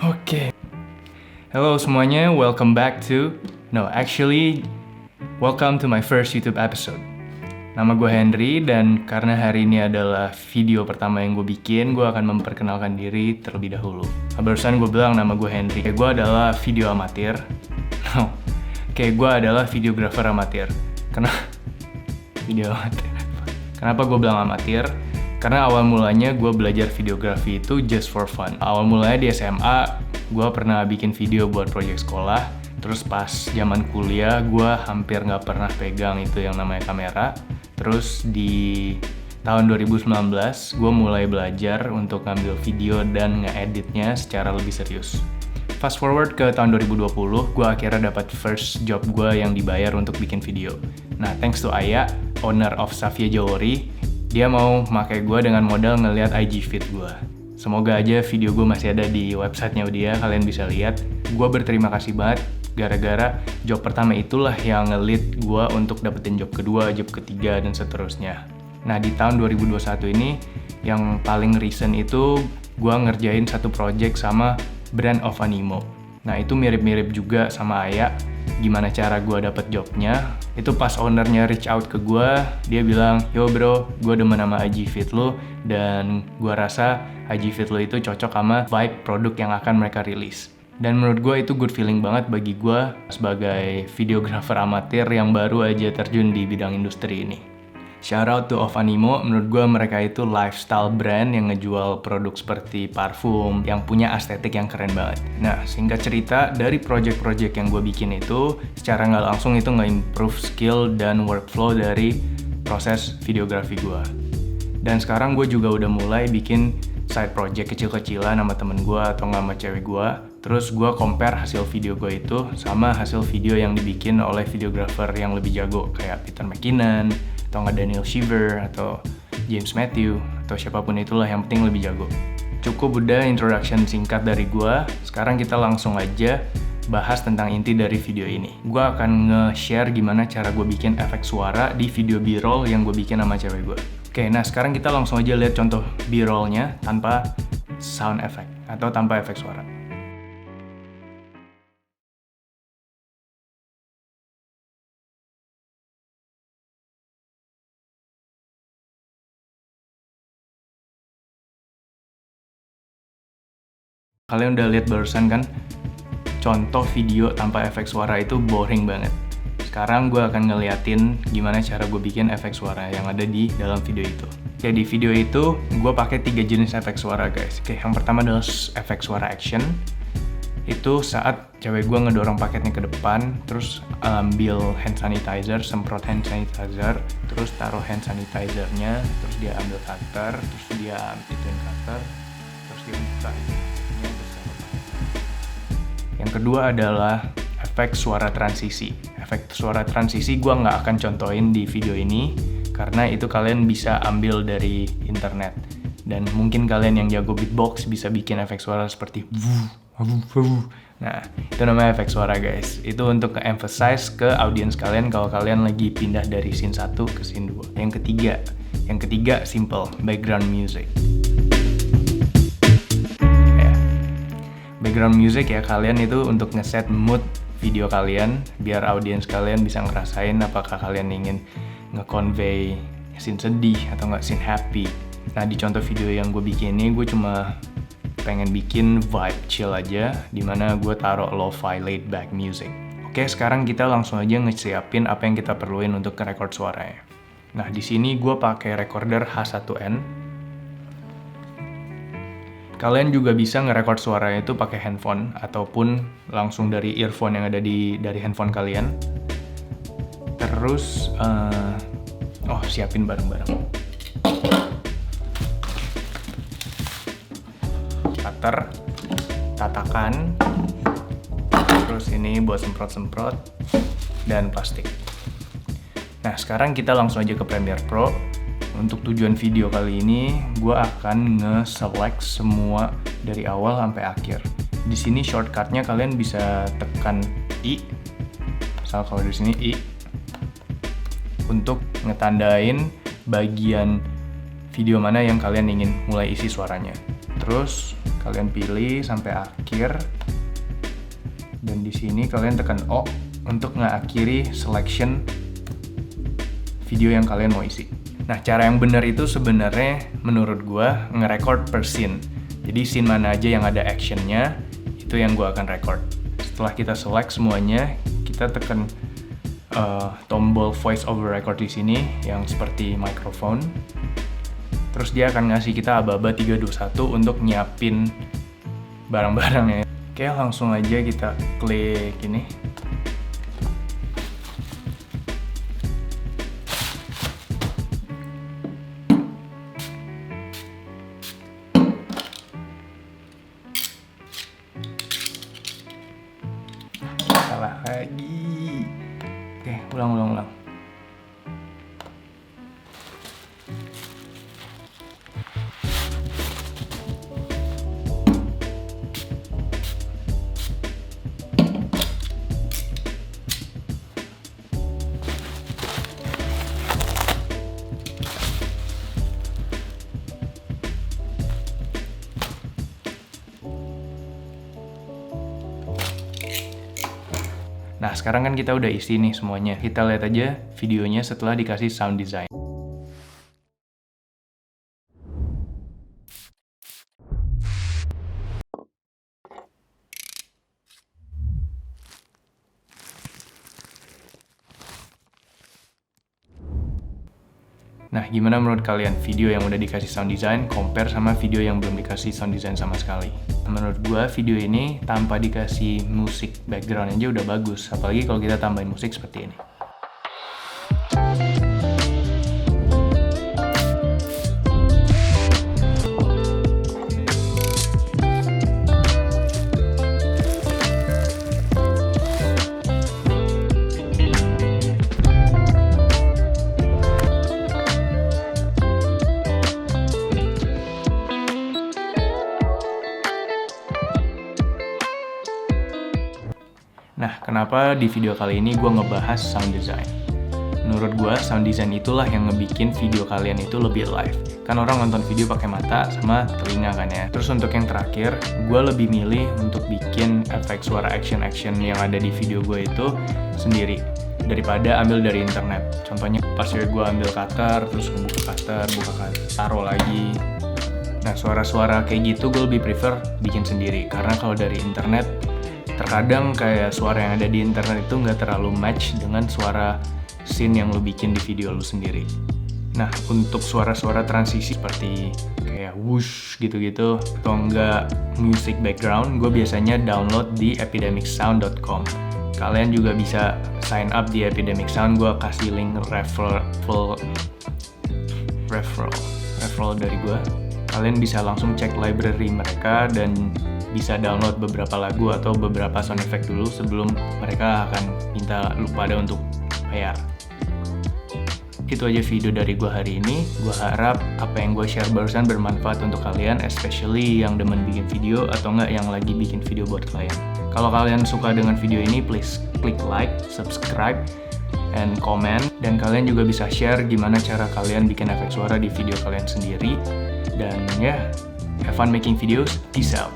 Oke. Hello semuanya, welcome back to... welcome to my first YouTube episode. Nama gue Henry, dan karena hari ini adalah video pertama yang gue bikin, gue akan memperkenalkan diri terlebih dahulu. Barusan gue bilang nama gue Henry. Gue adalah video amatir. Gue adalah videographer amatir. Kenapa gue bilang amatir? Karena awal mulanya gue belajar videografi itu just for fun. Awal mulanya di SMA, gue pernah bikin video buat proyek sekolah. Terus pas zaman kuliah, gue hampir nggak pernah pegang itu yang namanya kamera. Terus di tahun 2019, gue mulai belajar untuk ngambil video dan nge-editnya secara lebih serius. Fast forward ke tahun 2020, gue akhirnya dapat first job gue yang dibayar untuk bikin video. Nah, thanks to Aya, owner of Savia Jawori, dia mau pakai gue dengan modal ngeliat IG feed gue. Semoga aja video gue masih ada di websitenya dia, kalian bisa lihat. Gue berterima kasih banget, gara-gara job pertama itulah yang nge-lead gue untuk dapetin job kedua, job ketiga, dan seterusnya. Nah, di tahun 2021 ini, yang paling recent itu gue ngerjain satu project sama brand of Animo. Nah, itu mirip-mirip juga sama Aya. Gimana cara gue dapet jobnya? Itu pas ownernya reach out ke gue, dia bilang, "Yo bro, gue demen sama IG feed lo, dan gue rasa IG feed lo itu cocok sama vibe produk yang akan mereka rilis." Dan menurut gue itu good feeling banget bagi gue sebagai videographer amatir yang baru aja terjun di bidang industri ini. Shout out to Of Animo, menurut gue mereka itu lifestyle brand yang ngejual produk seperti parfum yang punya estetik yang keren banget. Nah, singkat cerita, dari project-project yang gue bikin itu, secara nggak langsung itu nge-improve skill dan workflow dari proses videografi gue. Dan sekarang gue juga udah mulai bikin side project kecil-kecilan sama temen gue atau nggak sama cewek gue. Terus gue compare hasil video gue itu sama hasil video yang dibikin oleh videographer yang lebih jago, kayak Peter McKinnon, atau nggak Daniel Shiver, atau James Matthew, atau siapapun itulah, yang penting lebih jago. Cukup udah introduction singkat dari gue, sekarang kita langsung aja bahas tentang inti dari video ini. Gue akan nge-share gimana cara gue bikin efek suara di video B-roll yang gue bikin sama cewek gue. Oke, nah sekarang kita langsung aja lihat contoh B-rollnya tanpa sound effect atau tanpa efek suara. Kalian udah lihat barusan kan, contoh video tanpa efek suara itu boring banget. Sekarang gue akan ngeliatin gimana cara gue bikin efek suara yang ada di dalam video itu. Oke, di video itu gue pakai 3 jenis efek suara guys. Oke, yang pertama adalah efek suara action. Itu saat cewek gue ngedorong paketnya ke depan, terus ambil hand sanitizer, semprot hand sanitizer, terus taruh hand sanitizernya, terus dia ambil cutter, terus dia ituin cutter, terus dia buka. Yang kedua adalah efek suara transisi. Efek suara transisi gue nggak akan contohin di video ini, karena itu kalian bisa ambil dari internet. Dan mungkin kalian yang jago beatbox bisa bikin efek suara seperti Nah, itu namanya efek suara guys. Itu untuk emphasize ke audiens kalian kalau kalian lagi pindah dari scene 1 ke scene 2. Yang ketiga simple, background music. Background music ya, kalian itu untuk ngeset mood video kalian biar audiens kalian bisa ngerasain apakah kalian ingin nge-convey scene sedih atau nggak scene happy. Nah, di contoh video yang gue bikin ini, gue cuma pengen bikin vibe chill aja, dimana gue taruh lo-fi laid back music. Oke, sekarang kita langsung aja ngesiapin apa yang kita perluin untuk nge-record suaranya. Nah, di sini gue pakai recorder H1N. Kalian juga bisa nge-record suaranya itu pakai handphone ataupun langsung dari earphone yang ada dari handphone kalian. Terus, siapin bareng-bareng. Cutter, tatakan, terus ini buat semprot-semprot, dan plastik. Nah, sekarang kita langsung aja ke Premiere Pro. Untuk tujuan video kali ini, gue akan nge-select semua dari awal sampai akhir. Di sini shortcutnya kalian bisa tekan I, misal kalau di sini I, untuk ngetandain bagian video mana yang kalian ingin mulai isi suaranya. Terus kalian pilih sampai akhir. Dan di sini kalian tekan O untuk mengakhiri selection video yang kalian mau isi. Nah, cara yang benar itu sebenarnya menurut gua nge-record per scene. Jadi scene mana aja yang ada actionnya, itu yang gua akan record. Setelah kita select semuanya, kita tekan tombol voice over record di sini yang seperti microphone. Terus dia akan ngasih kita aba-aba 3, 2, 1 untuk nyiapin barang-barangnya. Oke, langsung aja kita klik ini. Salah lagi. Oke, ulang. Nah, sekarang kan kita udah isi nih semuanya. Kita lihat aja videonya setelah dikasih sound design. Nah, gimana menurut kalian video yang udah dikasih sound design compare sama video yang belum dikasih sound design sama sekali? Menurut gua video ini tanpa dikasih musik background aja udah bagus, apalagi kalau kita tambahin musik seperti ini. Nah, kenapa di video kali ini gue ngebahas sound design? Menurut gue, sound design itulah yang ngebikin video kalian itu lebih live. Kan orang nonton video pakai mata sama telinga kan ya. Terus untuk yang terakhir, gue lebih milih untuk bikin efek suara action-action yang ada di video gue itu sendiri daripada ambil dari internet. Contohnya pas gue ambil cutter, terus buka cutter, taruh lagi. Nah, suara-suara kayak gitu gue lebih prefer bikin sendiri. Karena kalau dari internet, terkadang kayak suara yang ada di internet itu nggak terlalu match dengan suara scene yang lu bikin di video lu sendiri. Nah, untuk suara-suara transisi seperti kayak whoosh gitu-gitu atau enggak music background, gue biasanya download di epidemicsound.com. Kalian juga bisa sign up di Epidemic Sound, gue kasih link referral dari gue. Kalian bisa langsung cek library mereka dan bisa download beberapa lagu atau beberapa sound effect dulu sebelum mereka akan minta lu pada untuk bayar. Itu aja video dari gue hari ini. Gue harap apa yang gue share barusan bermanfaat untuk kalian, especially yang demen bikin video atau enggak yang lagi bikin video buat kalian. Kalau kalian suka dengan video ini, please klik like, subscribe, and comment. Dan kalian juga bisa share gimana cara kalian bikin efek suara di video kalian sendiri. Dan ya, have fun making videos. Peace out.